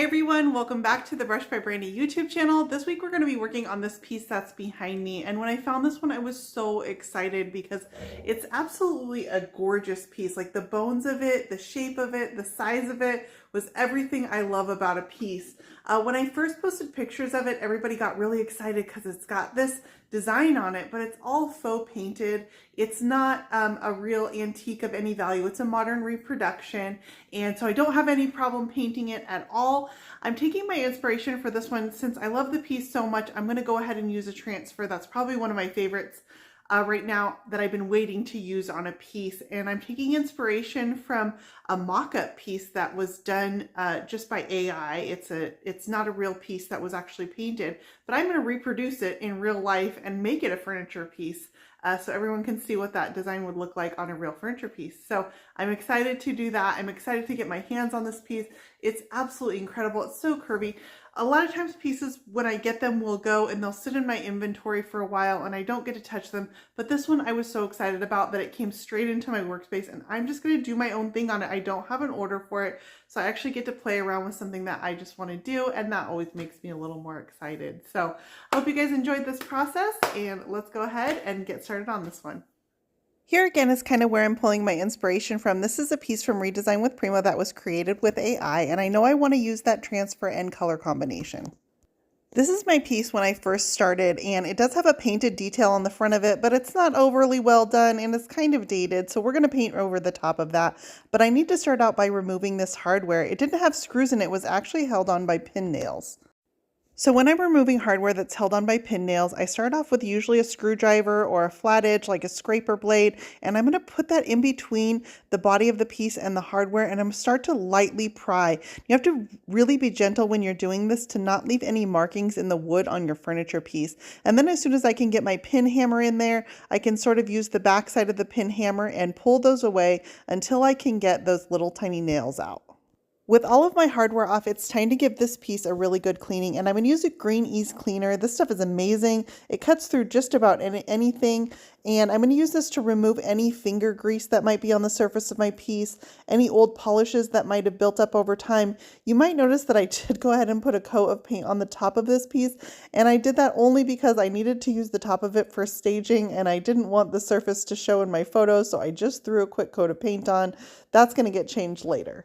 everyone, welcome back to the Brush by Brandy YouTube channel. This week we're going to be working on this piece that's behind me, and when I found this one I was so excited because it's absolutely a gorgeous piece. Like the bones of it, the shape of it, the size of it was everything I love about a piece. When I first posted pictures of it, everybody got really excited because it's got this design on it, but it's all faux painted. It's not a real antique of any value. It's a modern reproduction, and so I don't have any problem painting it at all. I'm taking my inspiration for this one, since I love the piece so much, I'm going to go ahead and use a transfer. That's probably one of my favorites right now that I've been waiting to use on a piece, and I'm taking inspiration from a mock-up piece that was done just by AI. It's not a real piece that was actually painted, but I'm going to reproduce it in real life and make it a furniture piece so everyone can see what that design would look like on a real furniture piece. So I'm excited to do that. I'm excited to get my hands on this piece. It's absolutely incredible. It's so curvy. A lot of times pieces, when I get them, will go and they'll sit in my inventory for a while and I don't get to touch them. But this one I was so excited about that it came straight into my workspace, and I'm just going to do my own thing on it. I don't have an order for it, so I actually get to play around with something that I just want to do, and that always makes me a little more excited. So I hope you guys enjoyed this process, and let's go ahead and get started on this one. Here again is kind of where I'm pulling my inspiration from. This is a piece from Redesign with Prima that was created with AI, and I know I want to use that transfer and color combination. This is my piece when I first started, and it does have a painted detail on the front of it, but it's not overly well done and it's kind of dated, so we're going to paint over the top of that. But I need to start out by removing this hardware. It didn't have screws in it, it was actually held on by pin nails. So when I'm removing hardware that's held on by pin nails, I start off with usually a screwdriver or a flat edge like a scraper blade, and I'm going to put that in between the body of the piece and the hardware, and I'm going to start to lightly pry. You have to really be gentle when you're doing this to not leave any markings in the wood on your furniture piece. And then as soon as I can get my pin hammer in there, I can sort of use the back side of the pin hammer and pull those away until I can get those little tiny nails out. With all of my hardware off, it's time to give this piece a really good cleaning, and I'm going to use a Green Ease cleaner. This stuff is amazing. It cuts through just about anything, and I'm going to use this to remove any finger grease that might be on the surface of my piece, any old polishes that might have built up over time. You might notice that I did go ahead and put a coat of paint on the top of this piece, and I did that only because I needed to use the top of it for staging, and I didn't want the surface to show in my photos, so I just threw a quick coat of paint on. That's going to get changed later.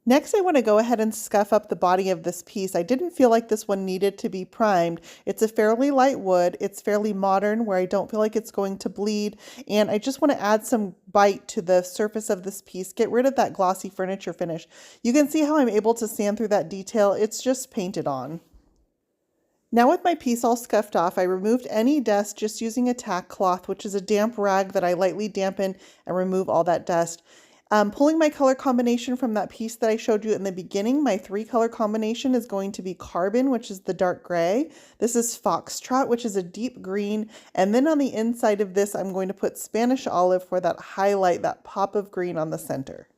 Next, I want to go ahead and scuff up the body of this piece. I didn't feel like this one needed to be primed. It's a fairly light wood. It's fairly modern where I don't feel like it's going to bleed. And I just want to add some bite to the surface of this piece, get rid of that glossy furniture finish. You can see how I'm able to sand through that detail. It's just painted on. Now with my piece all scuffed off, I removed any dust just using a tack cloth, which is a damp rag that I lightly dampen and remove all that dust. Pulling my color combination from that piece that I showed you in the beginning, my 3-color combination is going to be Carbon, which is the dark gray. This is Foxtrot, which is a deep green. And then on the inside of this, I'm going to put Spanish Olive for that highlight, that pop of green on the center.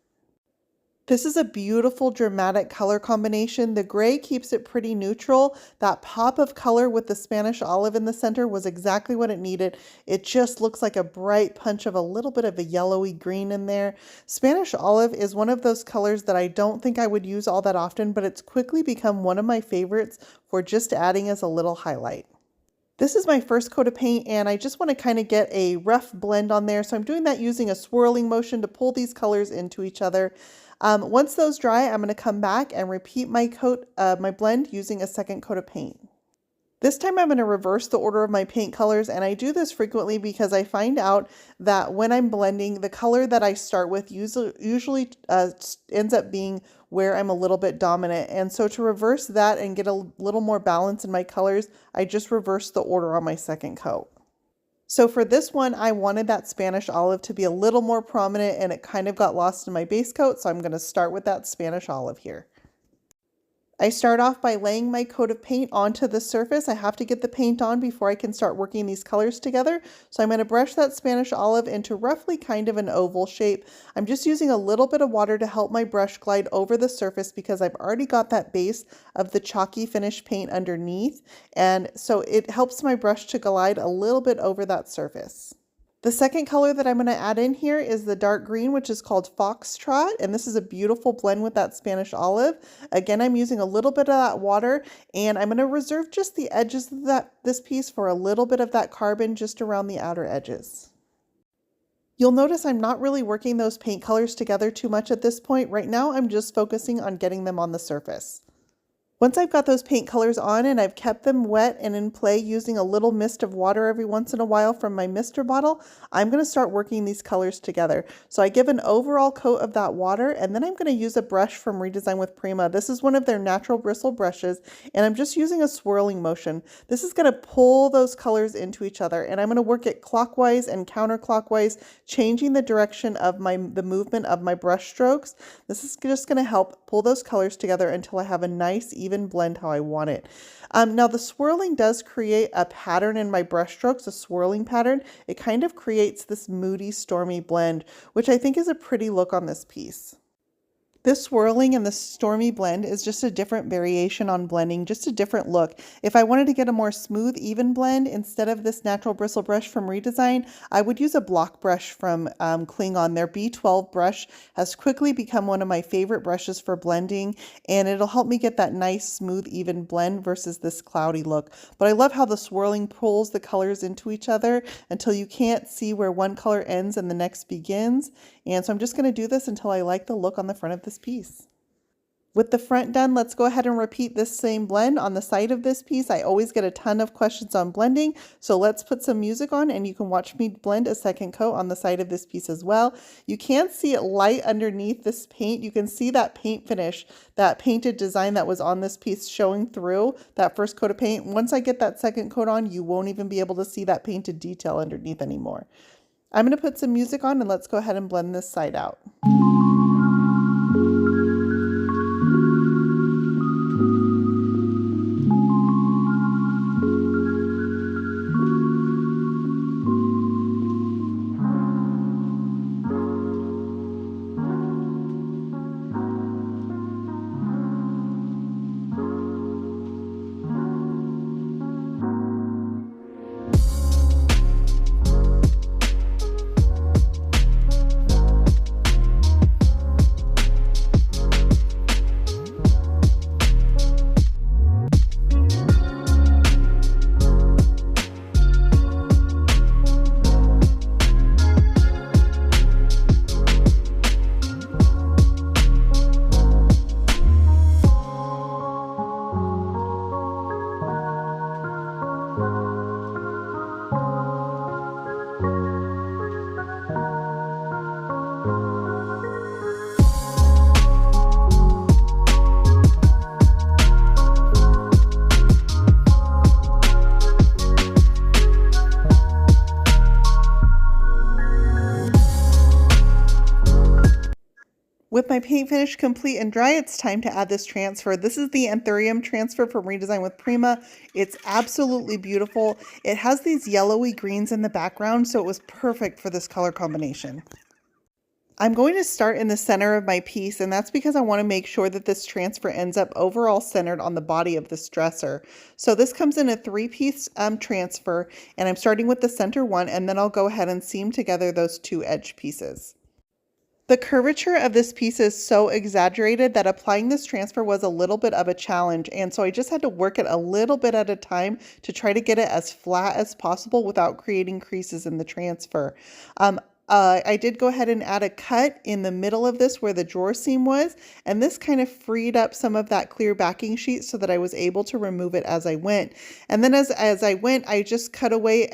This is a beautiful dramatic color combination. The gray keeps it pretty neutral. That pop of color with the Spanish olive in the center was exactly what it needed. It just looks like a bright punch of a little bit of a yellowy green in there. Spanish olive is one of those colors that I don't think I would use all that often, but it's quickly become one of my favorites for just adding as a little highlight. This is my first coat of paint, and I just want to kind of get a rough blend on there. So I'm doing that using a swirling motion to pull these colors into each other. Once those dry, I'm going to come back and repeat my blend using a second coat of paint. This time I'm going to reverse the order of my paint colors, and I do this frequently because I find out that when I'm blending, the color that I start with usually ends up being where I'm a little bit dominant. And so to reverse that and get a little more balance in my colors, I just reverse the order on my second coat. So for this one, I wanted that Spanish olive to be a little more prominent, and it kind of got lost in my base coat, so I'm going to start with that Spanish olive here. I start off by laying my coat of paint onto the surface. I have to get the paint on before I can start working these colors together. So I'm going to brush that Spanish olive into roughly kind of an oval shape. I'm just using a little bit of water to help my brush glide over the surface because I've already got that base of the chalky finish paint underneath. And so it helps my brush to glide a little bit over that surface. The second color that I'm going to add in here is the dark green, which is called Foxtrot, and this is a beautiful blend with that Spanish olive. Again, I'm using a little bit of that water, and I'm going to reserve just the edges of this piece for a little bit of that carbon just around the outer edges. You'll notice I'm not really working those paint colors together too much at this point. Right now, I'm just focusing on getting them on the surface. Once I've got those paint colors on and I've kept them wet and in play using a little mist of water every once in a while from my mister bottle, I'm going to start working these colors together. So I give an overall coat of that water, and then I'm going to use a brush from Redesign with Prima. This is one of their natural bristle brushes, and I'm just using a swirling motion. This is going to pull those colors into each other, and I'm going to work it clockwise and counterclockwise, changing the direction of the movement of my brush strokes. This is just going to help pull those colors together until I have a nice even blend how I want it. Now the swirling does create a pattern in my brush strokes, a swirling pattern. It kind of creates this moody, stormy blend, which I think is a pretty look on this piece. This swirling and the stormy blend is just a different variation on blending, just a different look. If I wanted to get a more smooth, even blend, instead of this natural bristle brush from Redesign, I would use a block brush from Klingon. Their B12 brush has quickly become one of my favorite brushes for blending, and it'll help me get that nice, smooth, even blend versus this cloudy look. But I love how the swirling pulls the colors into each other until you can't see where one color ends and the next begins. And so I'm just going to do this until I like the look on the front of this piece. With the front done, let's go ahead and repeat this same blend on the side of this piece. I always get a ton of questions on blending, so let's put some music on and you can watch me blend a second coat on the side of this piece as well. You can see it light underneath this paint. You can see that paint finish, that painted design that was on this piece showing through that first coat of paint. Once I get that second coat on, you won't even be able to see that painted detail underneath anymore. I'm going to put some music on and let's go ahead and blend this side out. With my paint finish complete and dry, it's time to add this transfer. This is the Anthurium transfer from Redesign with Prima. It's absolutely beautiful. It has these yellowy greens in the background, so it was perfect for this color combination. I'm going to start in the center of my piece, and that's because I want to make sure that this transfer ends up overall centered on the body of this dresser. So this comes in a 3-piece transfer, and I'm starting with the center one, and then I'll go ahead and seam together those 2 edge pieces. The curvature of this piece is so exaggerated that applying this transfer was a little bit of a challenge, and so I just had to work it a little bit at a time to try to get it as flat as possible without creating creases in the transfer. I did go ahead and add a cut in the middle of this where the drawer seam was, and this kind of freed up some of that clear backing sheet so that I was able to remove it as I went. And then as I went, I just cut away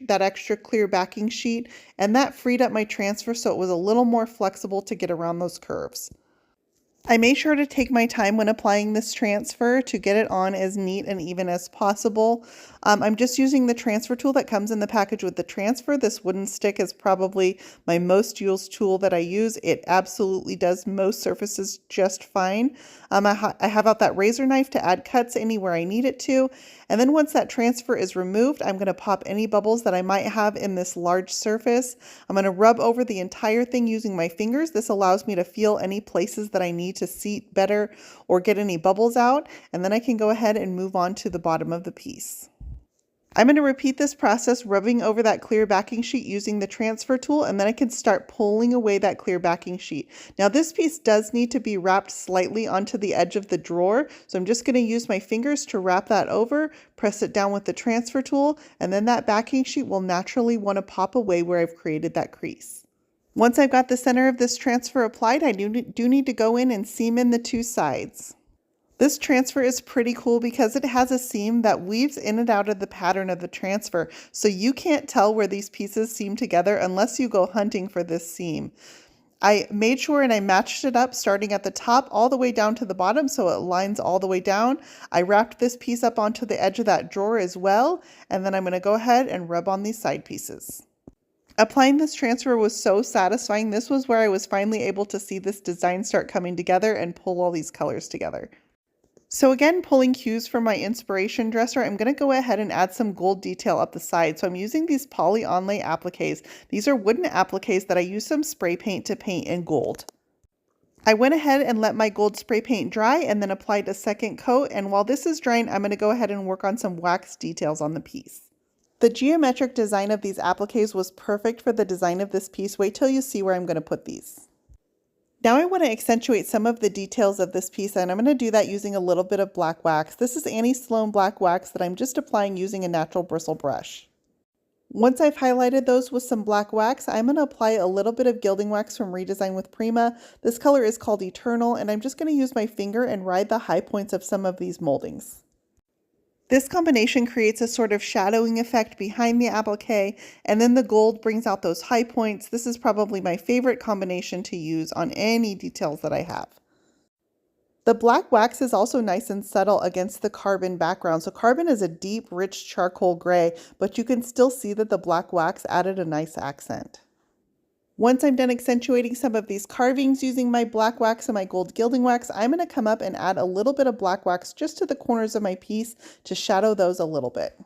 that extra clear backing sheet, and that freed up my transfer so it was a little more flexible to get around those curves. I made sure to take my time when applying this transfer to get it on as neat and even as possible. I'm just using the transfer tool that comes in the package with the transfer. This wooden stick is probably my most used tool that I use. It absolutely does most surfaces just fine. I have out that razor knife to add cuts anywhere I need it to. And then once that transfer is removed, I'm going to pop any bubbles that I might have in this large surface. I'm going to rub over the entire thing using my fingers. This allows me to feel any places that I need to seat better or get any bubbles out. And then I can go ahead and move on to the bottom of the piece. I'm going to repeat this process, rubbing over that clear backing sheet using the transfer tool, and then I can start pulling away that clear backing sheet. Now this piece does need to be wrapped slightly onto the edge of the drawer, so I'm just going to use my fingers to wrap that over, press it down with the transfer tool, and then that backing sheet will naturally want to pop away where I've created that crease. Once I've got the center of this transfer applied, I do need to go in and seam in the two sides. This transfer is pretty cool because it has a seam that weaves in and out of the pattern of the transfer, so you can't tell where these pieces seam together unless you go hunting for this seam. I made sure and I matched it up starting at the top all the way down to the bottom so it lines all the way down. I wrapped this piece up onto the edge of that drawer as well, and then I'm going to go ahead and rub on these side pieces. Applying this transfer was so satisfying. This was where I was finally able to see this design start coming together and pull all these colors together. So again, pulling cues from my inspiration dresser, I'm going to go ahead and add some gold detail up the side. So I'm using these polyonlay appliques. These are wooden appliques that I use some spray paint to paint in gold. I went ahead and let my gold spray paint dry and then applied a second coat. And while this is drying, I'm going to go ahead and work on some wax details on the piece. The geometric design of these appliques was perfect for the design of this piece. Wait till you see where I'm going to put these. Now I want to accentuate some of the details of this piece, and I'm going to do that using a little bit of black wax. This is Annie Sloan black wax that I'm just applying using a natural bristle brush. Once I've highlighted those with some black wax, I'm going to apply a little bit of gilding wax from Redesign with Prima. This color is called Eternal, and I'm just going to use my finger and ride the high points of some of these moldings. This combination creates a sort of shadowing effect behind the applique, and then the gold brings out those high points. This is probably my favorite combination to use on any details that I have. The black wax is also nice and subtle against the carbon background. So carbon is a deep, rich charcoal gray, but you can still see that the black wax added a nice accent. Once I'm done accentuating some of these carvings using my black wax and my gold gilding wax, I'm going to come up and add a little bit of black wax just to the corners of my piece to shadow those a little bit.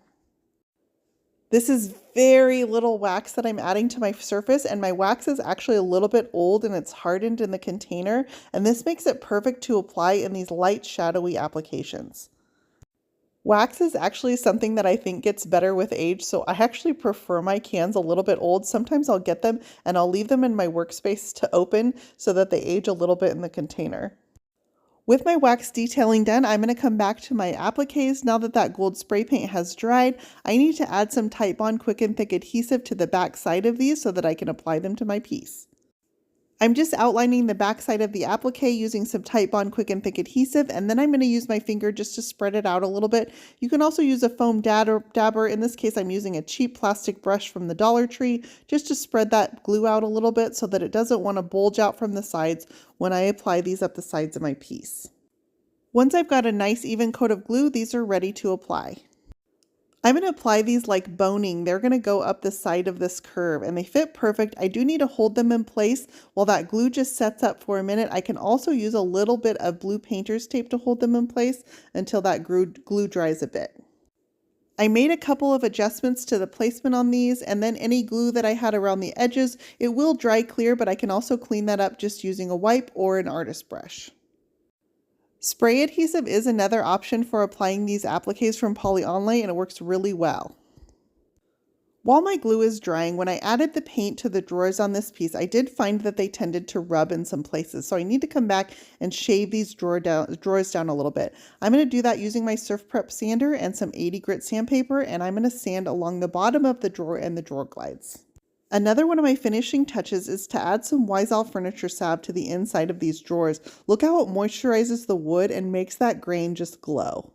This is very little wax that I'm adding to my surface, and my wax is actually a little bit old and it's hardened in the container, and this makes it perfect to apply in these light shadowy applications. Wax is actually something that I think gets better with age, so I actually prefer my cans a little bit old. Sometimes I'll get them and I'll leave them in my workspace to open so that they age a little bit in the container. With my wax detailing done, I'm going to come back to my appliques. Now that that gold spray paint has dried, I need to add some Titebond Quick and Thick adhesive to the back side of these so that I can apply them to my piece. I'm just outlining the back side of the applique using some Titebond Quick and Thick adhesive, and then I'm going to use my finger just to spread it out a little bit. You can also use a foam dabber. In this case, I'm using a cheap plastic brush from the Dollar Tree just to spread that glue out a little bit so that it doesn't want to bulge out from the sides when I apply these up the sides of my piece. Once I've got a nice even coat of glue, these are ready to apply. I'm going to apply these like boning. They're going to go up the side of this curve and they fit perfect. I do need to hold them in place while that glue just sets up for a minute. I can also use a little bit of blue painter's tape to hold them in place until that glue dries a bit. I made a couple of adjustments to the placement on these, and then any glue that I had around the edges, it will dry clear, but I can also clean that up just using a wipe or an artist brush. Spray adhesive is another option for applying these appliques from polyonlay, and it works really well. While my glue is drying, when I added the paint to the drawers on this piece, I did find that they tended to rub in some places. So I need to come back and shave these drawers down a little bit. I'm going to do that using my Surf Prep sander and some 80 grit sandpaper, and I'm going to sand along the bottom of the drawer and the drawer glides. Another one of my finishing touches is to add some Wisal furniture salve to the inside of these drawers. Look how it moisturizes the wood and makes that grain just glow.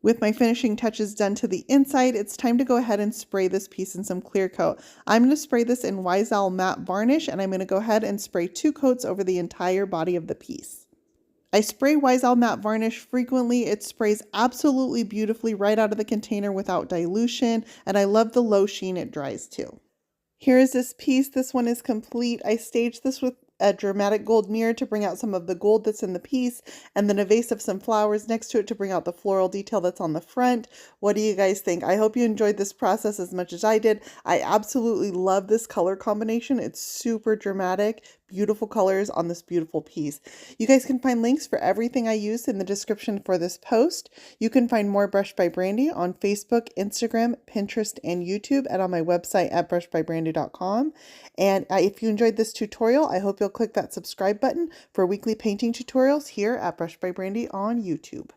With my finishing touches done to the inside, it's time to go ahead and spray this piece in some clear coat. I'm going to spray this in Wisal matte varnish, and I'm going to go ahead and spray 2 coats over the entire body of the piece. I spray Wisal matte varnish frequently. It sprays absolutely beautifully right out of the container without dilution, and I love the low sheen it dries to. Here is this piece. This one is complete. I staged this with a dramatic gold mirror to bring out some of the gold that's in the piece, and then a vase of some flowers next to it to bring out the floral detail that's on the front. What do you guys think? I hope you enjoyed this process as much as I did. I absolutely love this color combination. It's super dramatic, beautiful colors on this beautiful piece. You guys can find links for everything I used in the description for this post. You can find more Brush by Brandy on Facebook, Instagram, Pinterest, and YouTube, and on my website at brushbybrandy.com. And if you enjoyed this tutorial, I hope you'll click that subscribe button for weekly painting tutorials here at Brush by Brandy on YouTube.